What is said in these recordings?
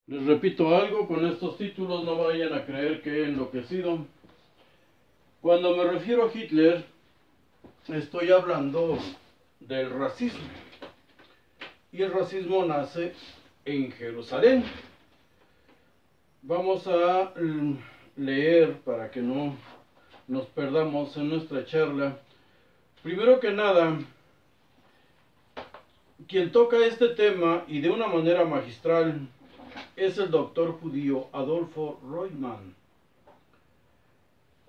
Les repito algo, con estos títulos no vayan a creer que he enloquecido. Cuando me refiero a Hitler, estoy hablando del racismo. Y el racismo nace en Jerusalén. Vamos a leer para que no nos perdamos en nuestra charla. Primero que nada, quien toca este tema y de una manera magistral es el doctor judío Adolfo Roitman.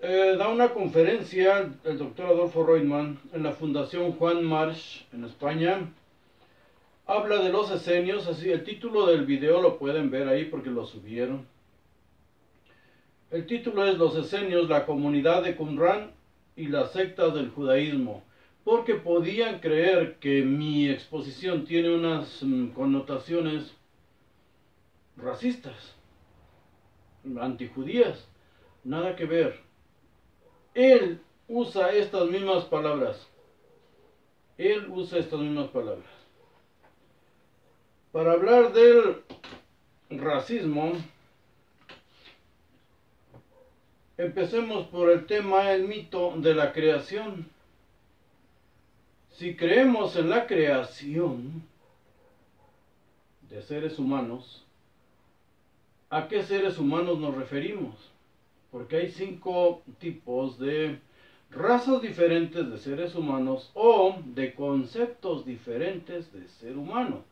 Da una conferencia el doctor Adolfo Roitman en la Fundación Juan March en España. Habla de los esenios, así el título del video lo pueden ver ahí porque lo subieron. El título es Los esenios, la comunidad de Qumran y las sectas del judaísmo, porque podían creer que mi exposición tiene unas connotaciones racistas, antijudías. Nada que ver. Él usa estas mismas palabras. Él usa estas mismas palabras. Para hablar del racismo, empecemos por el tema, el mito de la creación. Si creemos en la creación de seres humanos, ¿a qué seres humanos nos referimos? Porque hay 5 tipos de razas diferentes de seres humanos o de conceptos diferentes de ser humano.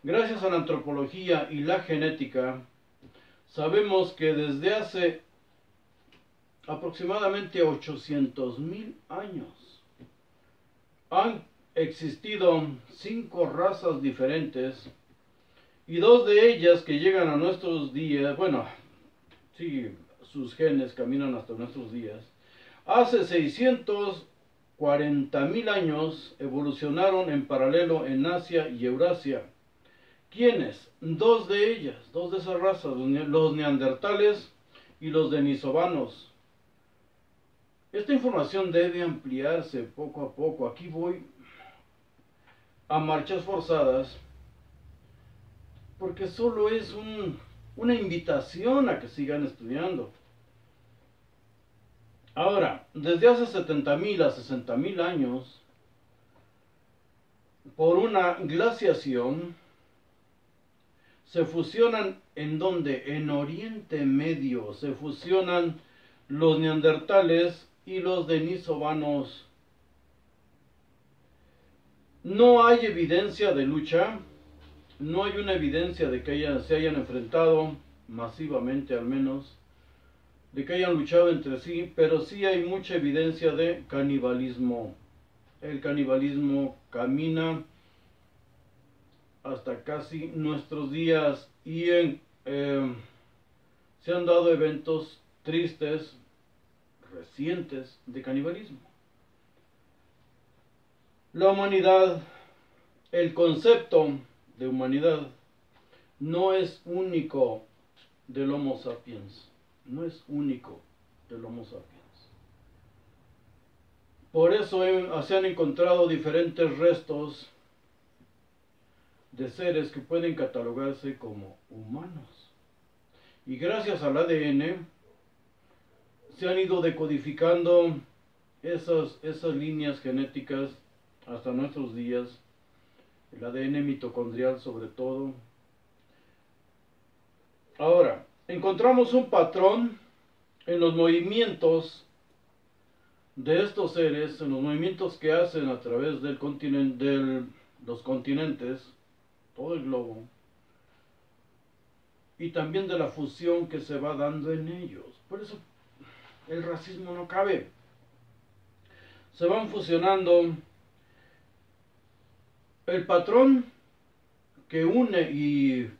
Gracias a la antropología y la genética, sabemos que desde hace aproximadamente 800,000 años han existido 5 razas diferentes y 2 de ellas que llegan a nuestros días, bueno, sí, sus genes caminan hasta nuestros días. Hace 640,000 años evolucionaron en paralelo en Asia y Eurasia. ¿Quiénes? 2 de ellas, 2 de esas razas, los neandertales y los denisovanos. Esta información debe ampliarse poco a poco. Aquí voy a marchas forzadas porque solo es una invitación a que sigan estudiando. Ahora, desde hace 70,000 a 60,000 años, por una glaciación, se fusionan ¿en dónde? En Oriente Medio, se fusionan los neandertales y los denisovanos. No hay evidencia de lucha, no hay una evidencia de que se hayan enfrentado masivamente al menos, de que hayan luchado entre sí, pero sí hay mucha evidencia de canibalismo. El canibalismo camina hasta casi nuestros días y se han dado eventos tristes, recientes, de canibalismo. La humanidad, el concepto de humanidad, no es único del Homo sapiens. No es único del Homo sapiens. Por eso se han encontrado diferentes restos de seres que pueden catalogarse como humanos. Y gracias al ADN se han ido decodificando esas líneas genéticas hasta nuestros días. El ADN mitocondrial sobre todo. Ahora, encontramos un patrón en los movimientos de estos seres, en los movimientos que hacen a través del los continentes, todo el globo, y también de la fusión que se va dando en ellos. Por eso el racismo no cabe. Se van fusionando. El patrón que une y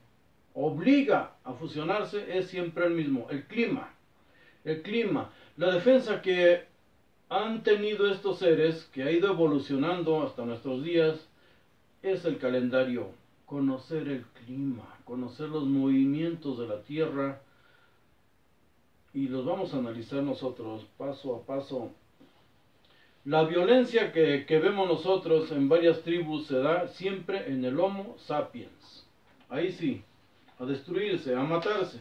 obliga a fusionarse es siempre el mismo, el clima. El clima, la defensa que han tenido estos seres, que ha ido evolucionando hasta nuestros días, es el calendario. Conocer el clima, conocer los movimientos de la Tierra, y los vamos a analizar nosotros paso a paso. La violencia que vemos nosotros en varias tribus se da siempre en el Homo sapiens. ahí sí, a destruirse, a matarse.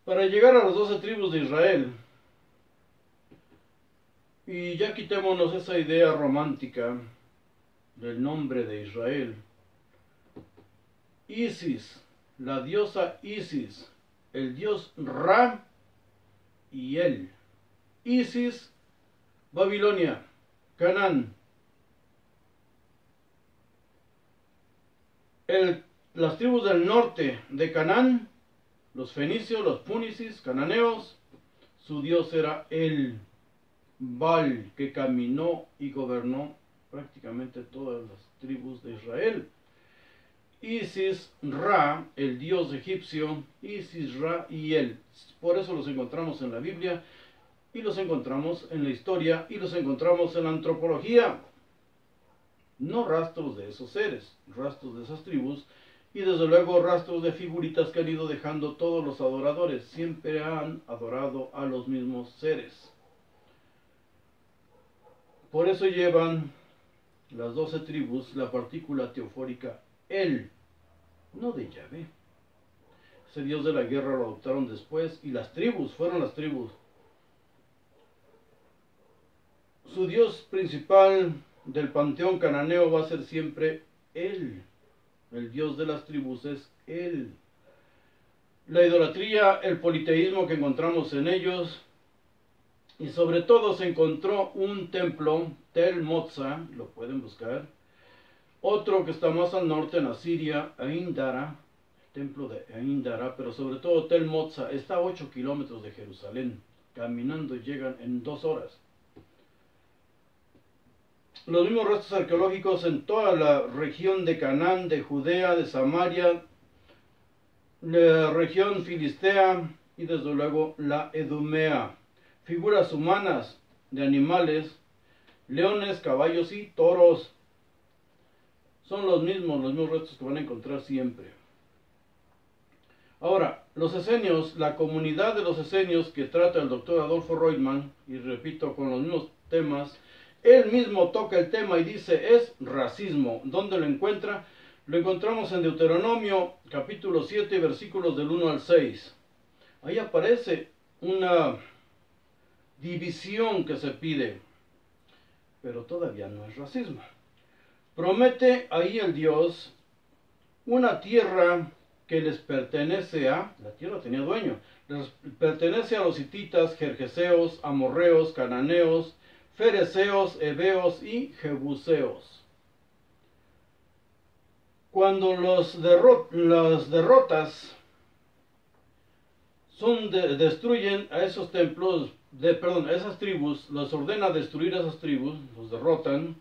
Para llegar a las 12 tribus de Israel, y ya quitémonos esa idea romántica del nombre de Israel, Isis, la diosa Isis, el dios Ra y él. Isis, Babilonia, Canaán. Las tribus del norte de Canaán, los fenicios, los punisis, cananeos, su dios era el Baal, que caminó y gobernó prácticamente todas las tribus de Israel. Isis, Ra, el dios egipcio, Isis, Ra y él. Por eso los encontramos en la Biblia, y los encontramos en la historia, y los encontramos en la antropología. No rastros de esos seres, rastros de esas tribus, y desde luego rastros de figuritas que han ido dejando todos los adoradores. Siempre han adorado a los mismos seres. Por eso llevan las 12 tribus la partícula teofórica El, no de Yahvé. Ese dios de la guerra lo adoptaron después, y las tribus fueron las tribus. Su dios principal del panteón cananeo va a ser siempre él. El dios de las tribus es él. La idolatría, el politeísmo que encontramos en ellos, y sobre todo se encontró un templo, Tel Motza, lo pueden buscar. Otro que está más al norte en Asiria, Aindara, el templo de Aindara, pero sobre todo Tel Motza, está a 8 kilómetros de Jerusalén. Caminando llegan en 2 horas. Los mismos restos arqueológicos en toda la región de Canaán, de Judea, de Samaria, la región filistea y desde luego la Edumea. Figuras humanas de animales, leones, caballos y toros. Son los mismos restos que van a encontrar siempre. Ahora, los esenios, la comunidad de los esenios que trata el doctor Adolfo Reutemann, y repito, con los mismos temas, él mismo toca el tema y dice, es racismo. ¿Dónde lo encuentra? Lo encontramos en Deuteronomio, capítulo 7, versículos del 1 al 6. Ahí aparece una división que se pide, pero todavía no es racismo. Promete ahí el Dios una tierra que les pertenece a, la tierra tenía dueño, les pertenece a los hititas, jerjeseos, amorreos, cananeos, fereceos, heveos y jebuseos. Cuando las derrotas destruyen a esos templos, a esas tribus, los ordena destruir a esas tribus, los derrotan,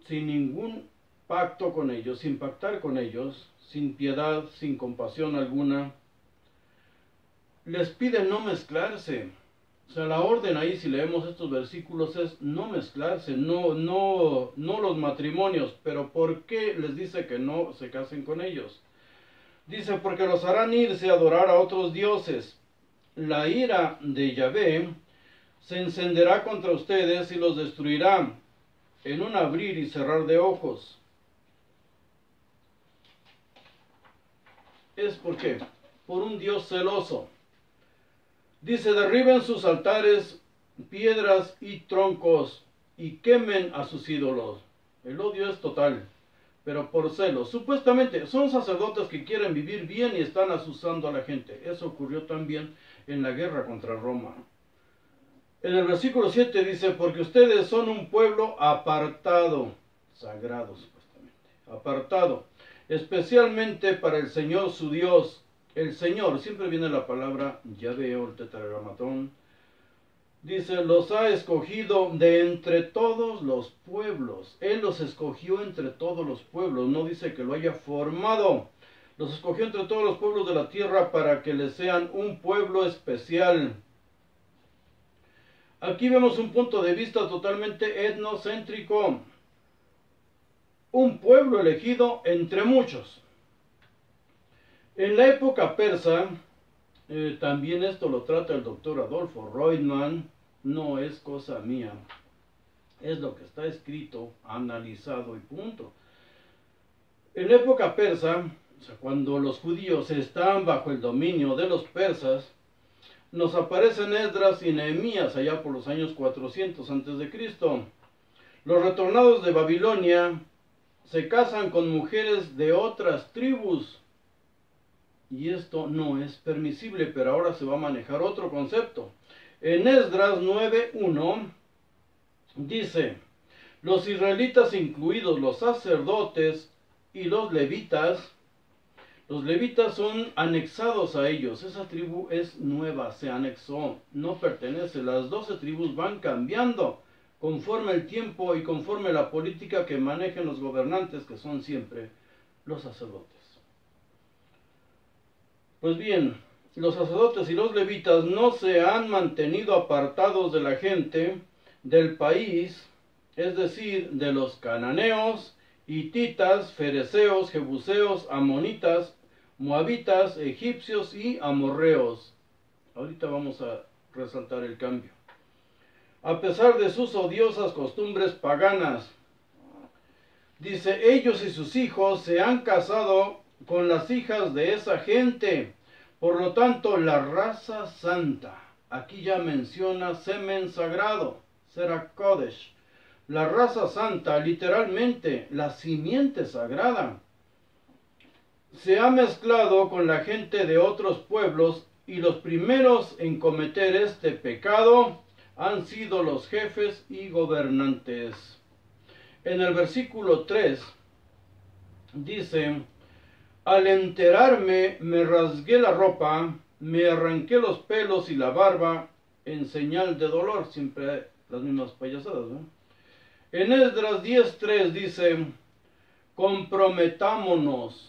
sin ningún pacto con ellos, sin pactar con ellos, sin piedad, sin compasión alguna. Les piden no mezclarse. O sea, la orden ahí, si leemos estos versículos, es no mezclarse, no los matrimonios. Pero ¿por qué les dice que no se casen con ellos? Dice, porque los harán irse a adorar a otros dioses. La ira de Yahvé se encenderá contra ustedes y los destruirá en un abrir y cerrar de ojos. ¿Es por qué? Por un Dios celoso. Dice, derriben sus altares, piedras y troncos, y quemen a sus ídolos. El odio es total, pero por celos. Supuestamente son sacerdotes que quieren vivir bien y están asusando a la gente. Eso ocurrió también en la guerra contra Roma. En el versículo 7 dice, porque ustedes son un pueblo apartado, sagrado supuestamente, apartado, especialmente para el Señor su Dios. El Señor, siempre viene la palabra Yahvé o el tetragrammatón, dice, los ha escogido de entre todos los pueblos. Él los escogió entre todos los pueblos, no dice que lo haya formado. Los escogió entre todos los pueblos de la tierra para que les sean un pueblo especial. Aquí vemos un punto de vista totalmente etnocéntrico. Un pueblo elegido entre muchos. En la época persa, también esto lo trata el doctor Adolfo Reutemann, no es cosa mía, es lo que está escrito, analizado y punto. En la época persa, o sea, cuando los judíos están bajo el dominio de los persas, nos aparecen Esdras y Nehemías allá por los años 400 a.C. Los retornados de Babilonia se casan con mujeres de otras tribus. Y esto no es permisible, pero ahora se va a manejar otro concepto. En Esdras 9:1 dice: los israelitas, incluidos los sacerdotes y los levitas son anexados a ellos. Esa tribu es nueva, se anexó, no pertenece. Las 12 tribus van cambiando conforme el tiempo y conforme la política que manejen los gobernantes, que son siempre los sacerdotes. Pues bien, los sacerdotes y los levitas no se han mantenido apartados de la gente del país, es decir, de los cananeos, hititas, fereceos, jebuseos, amonitas, moabitas, egipcios y amorreos. Ahorita vamos a resaltar el cambio. A pesar de sus odiosas costumbres paganas, dice, ellos y sus hijos se han casado con las hijas de esa gente. Por lo tanto, la raza santa, aquí ya menciona semen sagrado, Serach Kodesh. La raza santa, literalmente, la simiente sagrada, se ha mezclado con la gente de otros pueblos, y los primeros en cometer este pecado han sido los jefes y gobernantes. En el versículo 3 dice: al enterarme me rasgué la ropa, me arranqué los pelos y la barba en señal de dolor. Siempre las mismas payasadas, ¿no? En Esdras 10:3 dice: comprometámonos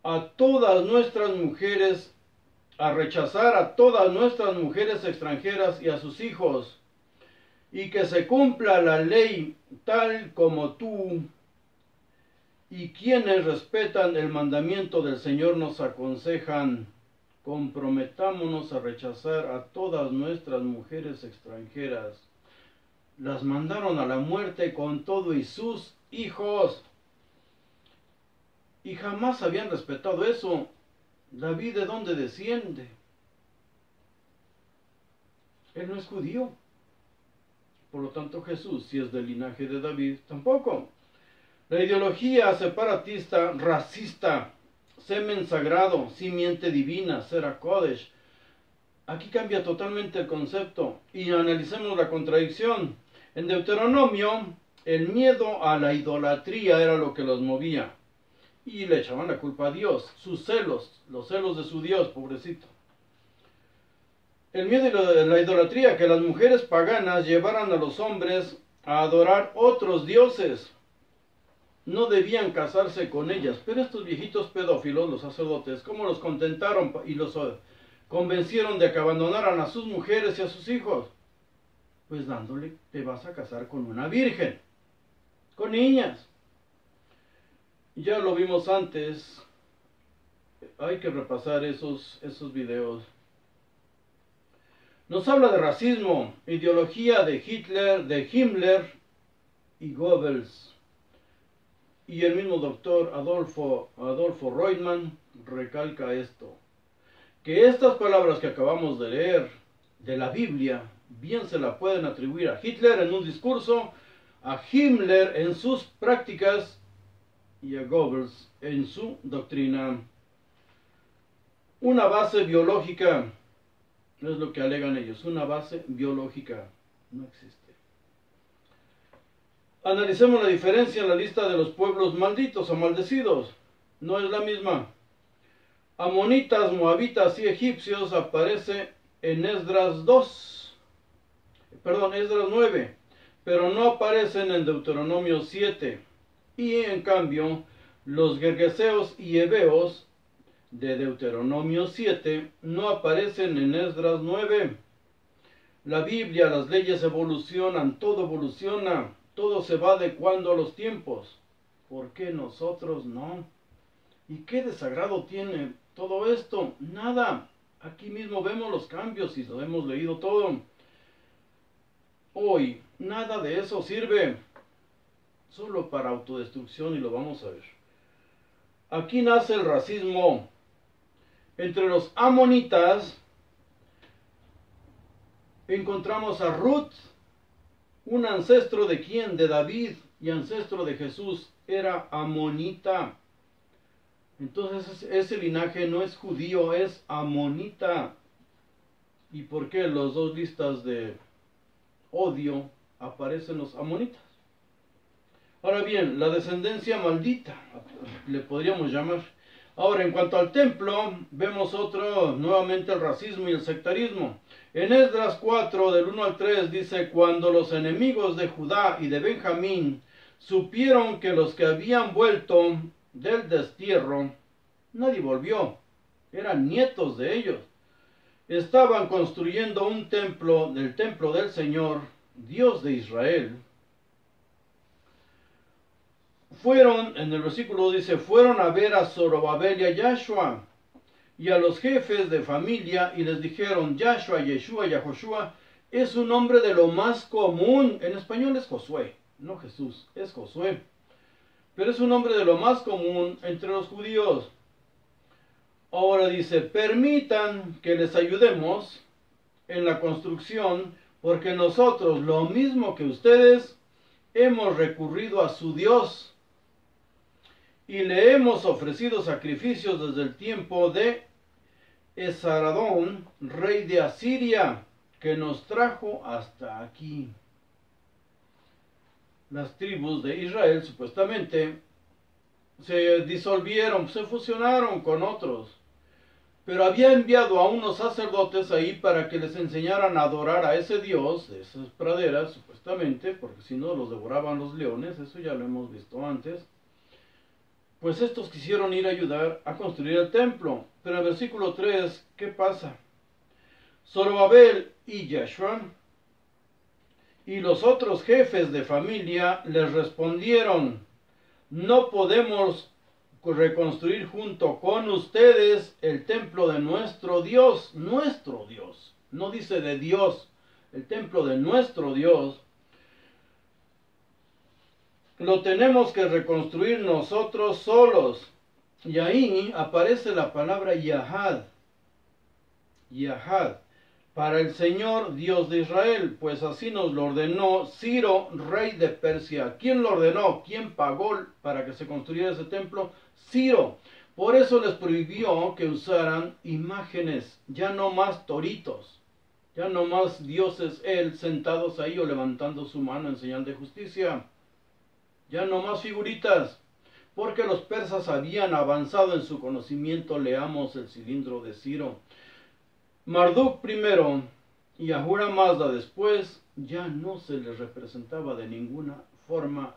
a todas nuestras mujeres, a rechazar a todas nuestras mujeres extranjeras y a sus hijos, y que se cumpla la ley tal como tú y quienes respetan el mandamiento del Señor nos aconsejan. Comprometámonos a rechazar a todas nuestras mujeres extranjeras. Las mandaron a la muerte con todo y sus hijos. Y jamás habían respetado eso. David, ¿de dónde desciende? Él no es judío. Por lo tanto, Jesús, si es del linaje de David, tampoco. La ideología separatista, racista, semen sagrado, simiente divina, Serach Kodesh. Aquí cambia totalmente el concepto y analicemos la contradicción. En Deuteronomio, el miedo a la idolatría era lo que los movía y le echaban la culpa a Dios, sus celos, los celos de su Dios, pobrecito. El miedo y la idolatría, que las mujeres paganas llevaran a los hombres a adorar otros dioses. No debían casarse con ellas, pero estos viejitos pedófilos, los sacerdotes, ¿cómo los contentaron y los convencieron de que abandonaran a sus mujeres y a sus hijos? Pues dándole, te vas a casar con una virgen, con niñas. Ya lo vimos antes, hay que repasar esos videos. Nos habla de racismo, ideología de Hitler, de Himmler y Goebbels. Y el mismo doctor Adolfo Reutemann recalca esto, que estas palabras que acabamos de leer de la Biblia, bien se la pueden atribuir a Hitler en un discurso, a Himmler en sus prácticas y a Goebbels en su doctrina. Una base biológica, no es lo que alegan ellos, una base biológica no existe. Analicemos la diferencia en la lista de los pueblos malditos o maldecidos. No es la misma. Amonitas, moabitas y egipcios aparece en Esdras 9, pero no aparecen en Deuteronomio 7. Y en cambio, los gergeseos y heveos de Deuteronomio 7 no aparecen en Esdras 9. La Biblia, las leyes evolucionan, todo evoluciona. Todo se va adecuando a los tiempos. ¿Por qué nosotros no? ¿Y qué desagrado tiene todo esto? Nada. Aquí mismo vemos los cambios y lo hemos leído todo. Hoy, nada de eso sirve. solo para autodestrucción, y lo vamos a ver. Aquí nace el racismo entre los amonitas. Encontramos a Ruth, un ancestro de quién, de David, y ancestro de Jesús, era amonita. Entonces ese linaje no es judío, es amonita. ¿Y por qué en las dos listas de odio aparecen los amonitas? Ahora bien, la descendencia maldita, le podríamos llamar. Ahora, en cuanto al templo, vemos nuevamente el racismo y el sectarismo. En Esdras 4, del 1 al 3, dice: cuando los enemigos de Judá y de Benjamín supieron que los que habían vuelto del destierro, nadie volvió, eran nietos de ellos, estaban construyendo un templo, el templo del Señor, Dios de Israel. Fueron, en el versículo dice, fueron a ver a Zorobabel y a Yahshua y a los jefes de familia y les dijeron: Yahshua, Yeshua, Yahoshua es un nombre de lo más común. En español es Josué, no Jesús, es Josué. Pero es un nombre de lo más común entre los judíos. Ahora dice: permitan que les ayudemos en la construcción, porque nosotros, lo mismo que ustedes, hemos recurrido a su Dios y le hemos ofrecido sacrificios desde el tiempo de Esaradón, rey de Asiria, que nos trajo hasta aquí. Las tribus de Israel supuestamente se disolvieron, se fusionaron con otros, pero había enviado a unos sacerdotes ahí para que les enseñaran a adorar a ese Dios de esas praderas, supuestamente, porque si no los devoraban los leones. Eso ya lo hemos visto antes. Pues estos quisieron ir a ayudar a construir el templo. Pero en el versículo 3, ¿qué pasa? Zorobabel y Yahshua y los otros jefes de familia les respondieron: no podemos reconstruir junto con ustedes el templo de nuestro Dios. No dice de Dios, el templo de nuestro Dios. Lo tenemos que reconstruir nosotros solos. Y ahí aparece la palabra Yahad. Yahad, para el Señor Dios de Israel, pues así nos lo ordenó Ciro, rey de Persia. ¿Quién lo ordenó? ¿Quién pagó para que se construyera ese templo? Ciro. Por eso les prohibió que usaran imágenes, ya no más toritos, ya no más dioses él sentados ahí o levantando su mano en señal de justicia, ya no más figuritas, porque los persas habían avanzado en su conocimiento. Leamos el cilindro de Ciro. Marduk primero y Ahura Mazda después ya no se les representaba de ninguna forma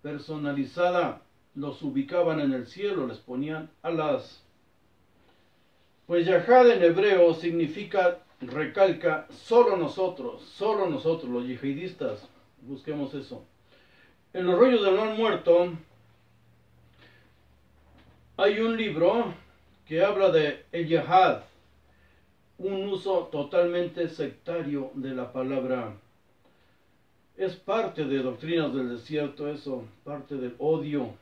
personalizada. Los ubicaban en el cielo, les ponían alas. Pues Yahad en hebreo significa, recalca, solo nosotros, los yihadistas. Busquemos eso. En los rollos del mar muerto hay un libro que habla de el Yahad, un uso totalmente sectario de la palabra. Es parte de doctrinas del desierto eso, parte del odio.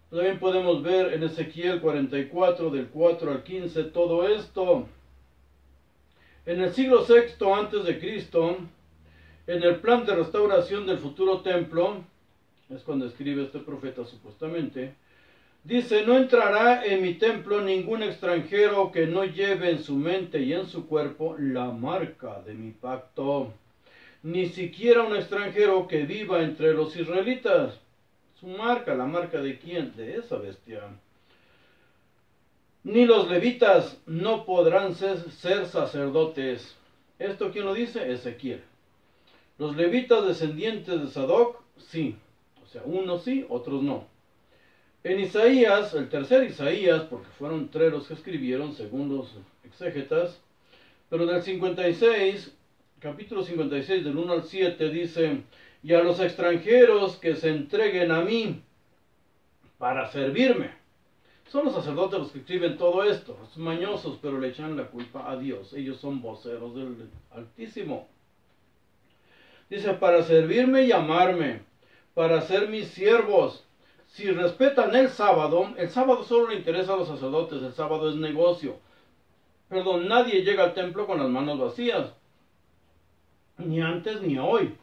También podemos ver en Ezequiel 44, del 4 al 15, todo esto. En el siglo VI antes de Cristo, en el plan de restauración del futuro templo, es cuando escribe este profeta supuestamente, dice: no entrará en mi templo ningún extranjero que no lleve en su mente y en su cuerpo la marca de mi pacto, ni siquiera un extranjero que viva entre los israelitas. Su marca, ¿la marca de quién? De esa bestia. Ni los levitas no podrán ser sacerdotes. ¿Esto quién lo dice? Ezequiel. Los levitas descendientes de Sadoc, sí. O sea, unos sí, otros no. En Isaías, el tercer Isaías, porque fueron 3 los que escribieron según los exégetas, pero del 56, capítulo 56 del 1 al 7 dice: y a los extranjeros que se entreguen a mí para servirme. Son los sacerdotes los que escriben todo esto, los mañosos, pero le echan la culpa a Dios. Ellos son voceros del Altísimo. Dice: para servirme y amarme, para ser mis siervos. Si respetan el sábado solo le interesa a los sacerdotes, el sábado es negocio. Perdón, nadie llega al templo con las manos vacías, ni antes ni hoy.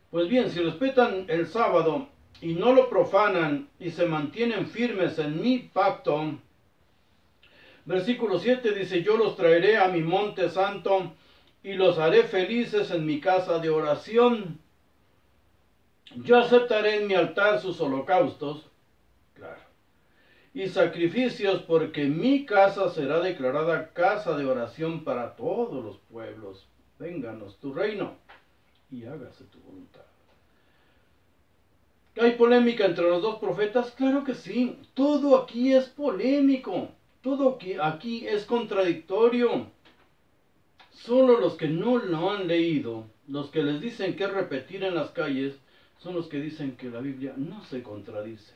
Pues bien, si respetan el sábado y no lo profanan y se mantienen firmes en mi pacto, versículo 7 dice, yo los traeré a mi monte santo y los haré felices en mi casa de oración. Yo aceptaré en mi altar sus holocaustos, claro, y sacrificios, porque mi casa será declarada casa de oración para todos los pueblos. Vénganos tu reino y hágase tu voluntad. ¿Hay polémica entre los dos profetas? Claro que sí. Todo aquí es polémico. Todo aquí es contradictorio. Solo los que no lo han leído, los que les dicen que repetir en las calles, son los que dicen que la Biblia no se contradice.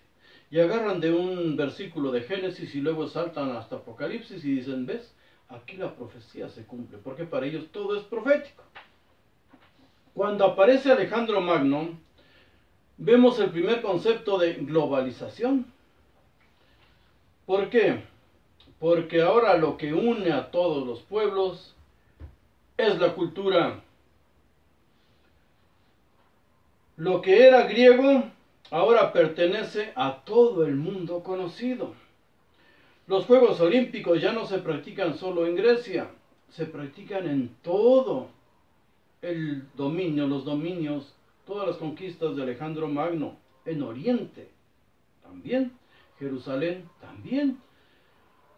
Y agarran de un versículo de Génesis y luego saltan hasta Apocalipsis y dicen, ¿ves? Aquí la profecía se cumple, porque para ellos todo es profético. Cuando aparece Alejandro Magno, vemos el primer concepto de globalización. ¿Por qué? Porque ahora lo que une a todos los pueblos es la cultura. Lo que era griego ahora pertenece a todo el mundo conocido. Los Juegos Olímpicos ya no se practican solo en Grecia, se practican en todo el dominio, los dominios, todas las conquistas de Alejandro Magno, en Oriente también, Jerusalén también.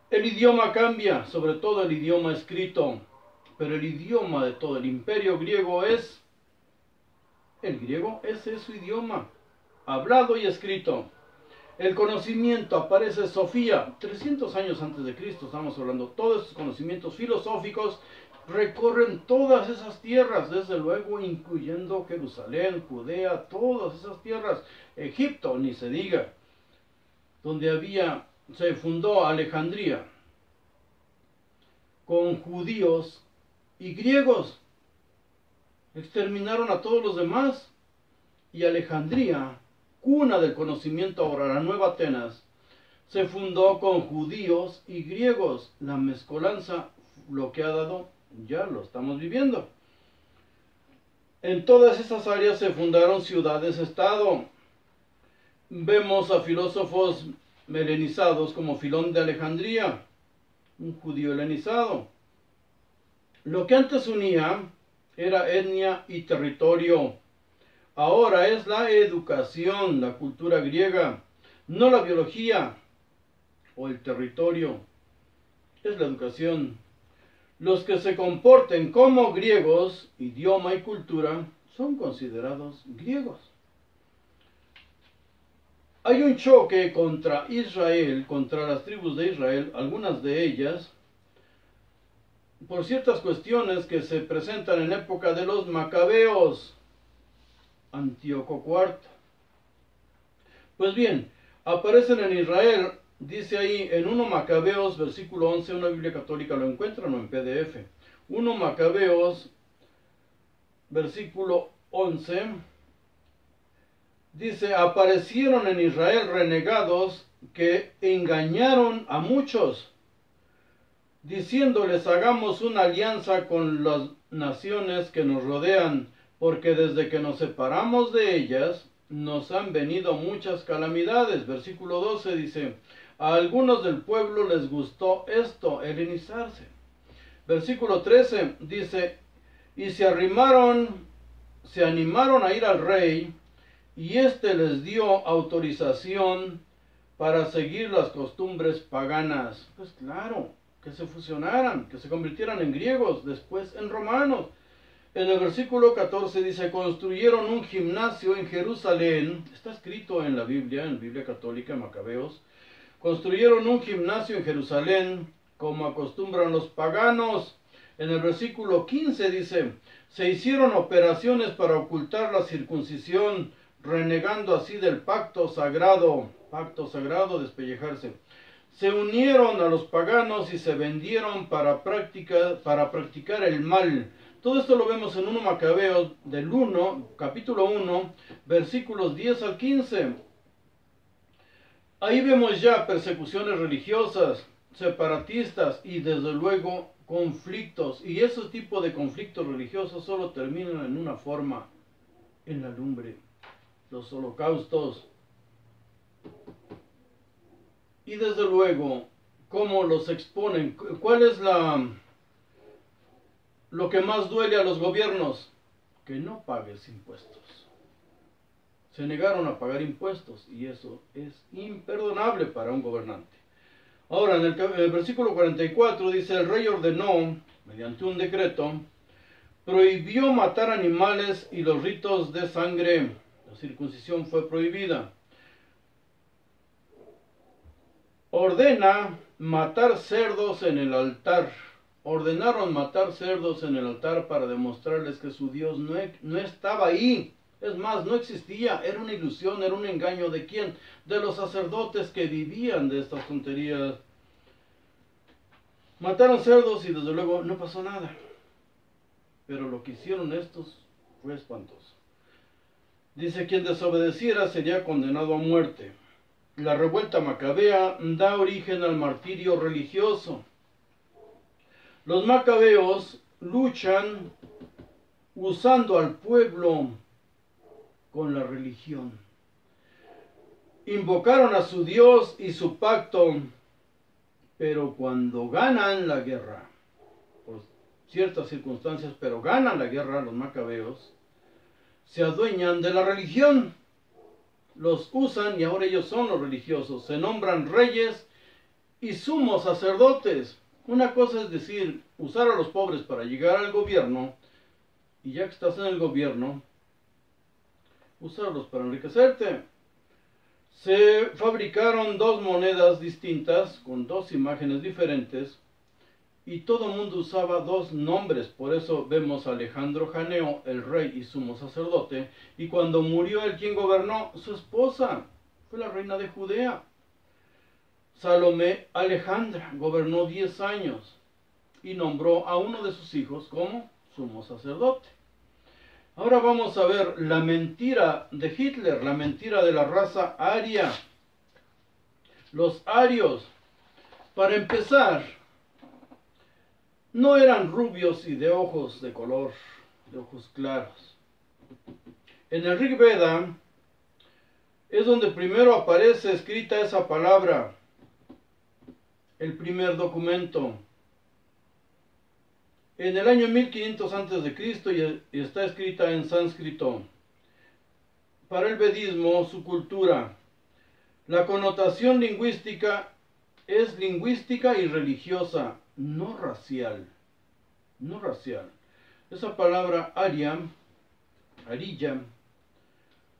El idioma cambia, sobre todo el idioma escrito, pero el idioma de todo el imperio griego es el griego, ese es su idioma, hablado y escrito. El conocimiento aparece Sofía, 300 años antes de Cristo, estamos hablando, todos esos conocimientos filosóficos recorren todas esas tierras, desde luego incluyendo Jerusalén, Judea, todas esas tierras, Egipto, ni se diga, donde se fundó Alejandría, con judíos y griegos. Exterminaron a todos los demás, y Alejandría, cuna del conocimiento, ahora la nueva Atenas, se fundó con judíos y griegos. La mezcolanza, lo que ha dado, ya lo estamos viviendo. En todas esas áreas se fundaron ciudades-estado. Vemos a filósofos helenizados como Filón de Alejandría, un judío helenizado. Lo que antes unía era etnia y territorio. Ahora es la educación, la cultura griega, no la biología o el territorio. Es la educación. Los que se comporten como griegos, idioma y cultura, son considerados griegos. Hay un choque contra Israel, contra las tribus de Israel, algunas de ellas, por ciertas cuestiones que se presentan en época de los macabeos, Antíoco IV. Pues bien, aparecen en Israel, dice ahí en 1 Macabeos, versículo 11, una Biblia católica lo encuentran o en PDF. 1 Macabeos, versículo 11, dice, aparecieron en Israel renegados que engañaron a muchos, diciéndoles, hagamos una alianza con las naciones que nos rodean, porque desde que nos separamos de ellas, nos han venido muchas calamidades. Versículo 12 dice, a algunos del pueblo les gustó esto, helenizarse. Versículo 13 dice, y se animaron a ir al rey, y éste les dio autorización para seguir las costumbres paganas. Pues claro, que se fusionaran, que se convirtieran en griegos, después en romanos. En el versículo 14 dice, construyeron un gimnasio en Jerusalén, está escrito en la Biblia, en Biblia Católica, en Macabeos, construyeron un gimnasio en Jerusalén, como acostumbran los paganos. En el versículo 15 dice, se hicieron operaciones para ocultar la circuncisión, renegando así del pacto sagrado, despellejarse. Se unieron a los paganos y se vendieron para practicar el mal. Todo esto lo vemos en 1 Macabeos del 1, capítulo 1, versículos 10 al 15. Ahí vemos ya persecuciones religiosas, separatistas y desde luego conflictos. Y ese tipo de conflictos religiosos solo terminan en una forma, en la lumbre, los holocaustos. Y desde luego, cómo los exponen. ¿Cuál es lo que más duele a los gobiernos? Que no pagues impuestos. Se negaron a pagar impuestos y eso es imperdonable para un gobernante. Ahora, en el versículo 44 dice, el rey ordenó, mediante un decreto, prohibió matar animales y los ritos de sangre. La circuncisión fue prohibida. Ordena matar cerdos en el altar. Ordenaron matar cerdos en el altar para demostrarles que su Dios no estaba ahí. Es más, no existía, era una ilusión, era un engaño. ¿De quién? De los sacerdotes que vivían de estas tonterías. Mataron cerdos y desde luego no pasó nada. Pero lo que hicieron estos fue espantoso. Dice, quien desobedeciera sería condenado a muerte. La revuelta macabea da origen al martirio religioso. Los macabeos luchan usando al pueblo con la religión. Invocaron a su Dios y su pacto, pero cuando ganan la guerra, por ciertas circunstancias, pero ganan la guerra los macabeos, se adueñan de la religión, los usan y ahora ellos son los religiosos, se nombran reyes y sumos sacerdotes. Una cosa es decir, usar a los pobres para llegar al gobierno, y ya que estás en el gobierno, usarlos para enriquecerte. Se fabricaron dos monedas distintas, con dos imágenes diferentes, y todo el mundo usaba dos nombres. Por eso vemos a Alejandro Janeo, el rey y sumo sacerdote, y cuando murió el quien gobernó, su esposa fue la reina de Judea. Salomé Alejandra gobernó 10 años y nombró a uno de sus hijos como sumo sacerdote. Ahora vamos a ver la mentira de Hitler, la mentira de la raza aria. Los arios, para empezar, no eran rubios y de ojos de color, de ojos claros. En el Rig Veda es donde primero aparece escrita esa palabra, el primer documento. En el año 1500 a.C. y está escrita en sánscrito. Para el vedismo, su cultura, la connotación lingüística es lingüística y religiosa, no racial. No racial. Esa palabra Arya,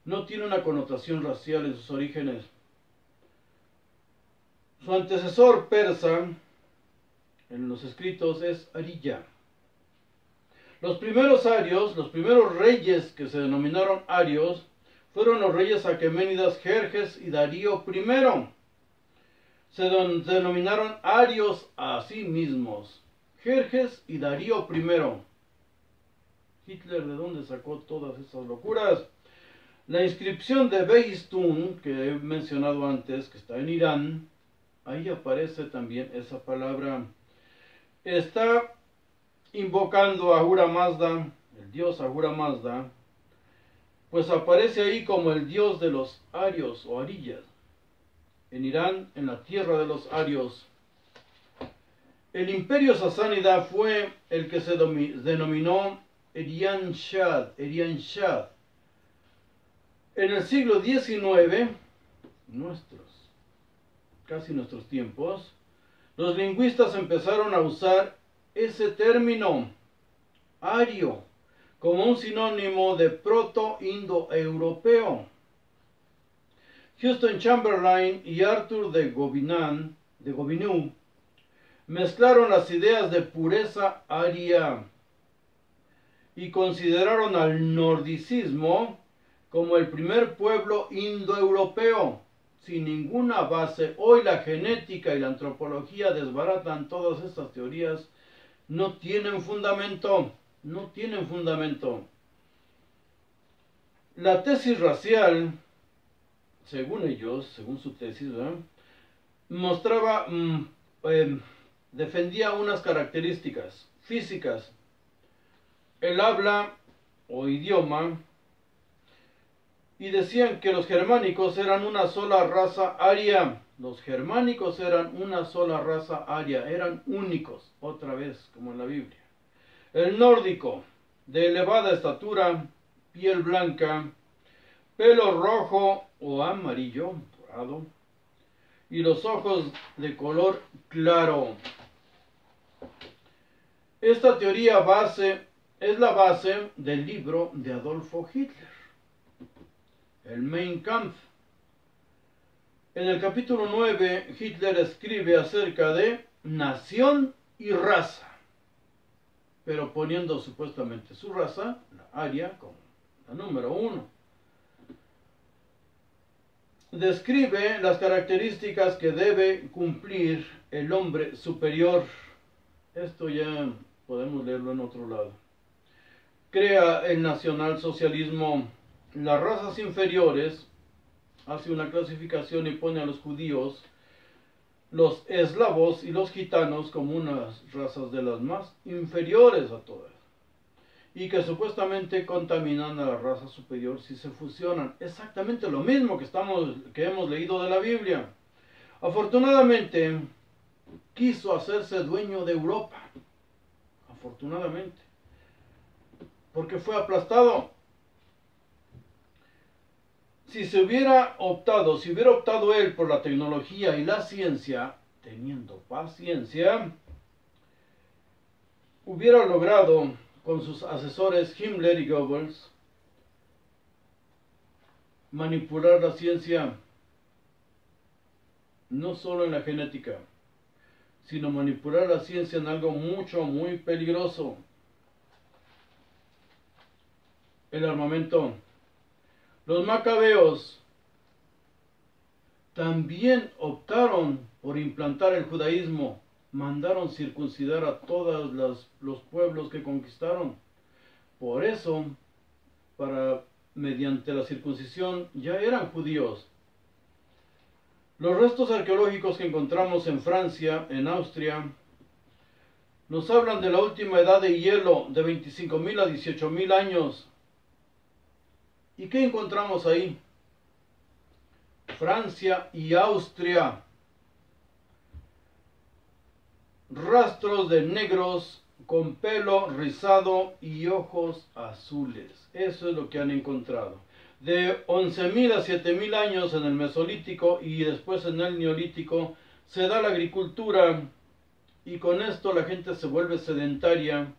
no tiene una connotación racial en sus orígenes. Su antecesor persa en los escritos es Ariya. Los primeros arios, los primeros reyes que se denominaron arios, fueron los reyes aqueménidas Jerjes y Darío I. Se denominaron arios a sí mismos, Jerjes y Darío I. Hitler, ¿de dónde sacó todas esas locuras? La inscripción de Behistun, que he mencionado antes, que está en Irán, ahí aparece también esa palabra. Está invocando a Ahura Mazda, el dios Ahura Mazda, pues aparece ahí como el dios de los arios o arillas. En Irán, en la tierra de los arios. El imperio sasánida fue el que se denominó Irian Shah. En el siglo XIX, casi nuestros tiempos, los lingüistas empezaron a usar ese término, ario, como un sinónimo de proto-indoeuropeo. Houston Chamberlain y Arthur de Gobineau mezclaron las ideas de pureza aria y consideraron al nordicismo como el primer pueblo indoeuropeo, sin ninguna base. Hoy la genética y la antropología desbaratan todas estas teorías. No tienen fundamento, no tienen fundamento. La tesis racial, según ellos, según su tesis, ¿verdad?, mostraba, defendía unas características físicas: el habla o idioma, y decían que los germánicos eran una sola raza aria. Los germánicos eran una sola raza aria, eran únicos, otra vez, como en la Biblia. El nórdico, de elevada estatura, piel blanca, pelo rojo o amarillo, dorado, y los ojos de color claro. Esta teoría es la base del libro de Adolfo Hitler, el Mein Kampf. En el capítulo 9, Hitler escribe acerca de nación y raza, pero poniendo supuestamente su raza, la aria, como la número 1. Describe las características que debe cumplir el hombre superior. Esto ya podemos leerlo en otro lado. Crea el nacionalsocialismo. Las razas inferiores, hace una clasificación y pone a los judíos, los eslavos y los gitanos como unas razas de las más inferiores a todas, y que supuestamente contaminan a la raza superior si se fusionan. Exactamente lo mismo que hemos leído de la Biblia. Afortunadamente, quiso hacerse dueño de Europa. Afortunadamente. Porque fue aplastado. Si hubiera optado él por la tecnología y la ciencia, teniendo paciencia, hubiera logrado, con sus asesores Himmler y Goebbels, manipular la ciencia, no solo en la genética, sino manipular la ciencia en algo muy peligroso: el armamento. Los macabeos también optaron por implantar el judaísmo. Mandaron circuncidar a todos los pueblos que conquistaron. Por eso, mediante la circuncisión, ya eran judíos. Los restos arqueológicos que encontramos en Francia, en Austria, nos hablan de la última edad de hielo, de 25.000 a 18.000 años. ¿Y qué encontramos ahí? Francia y Austria. Rastros de negros con pelo rizado y ojos azules. Eso es lo que han encontrado. De 11.000 a 7.000 años en el Mesolítico y después en el Neolítico se da la agricultura, y con esto la gente se vuelve sedentaria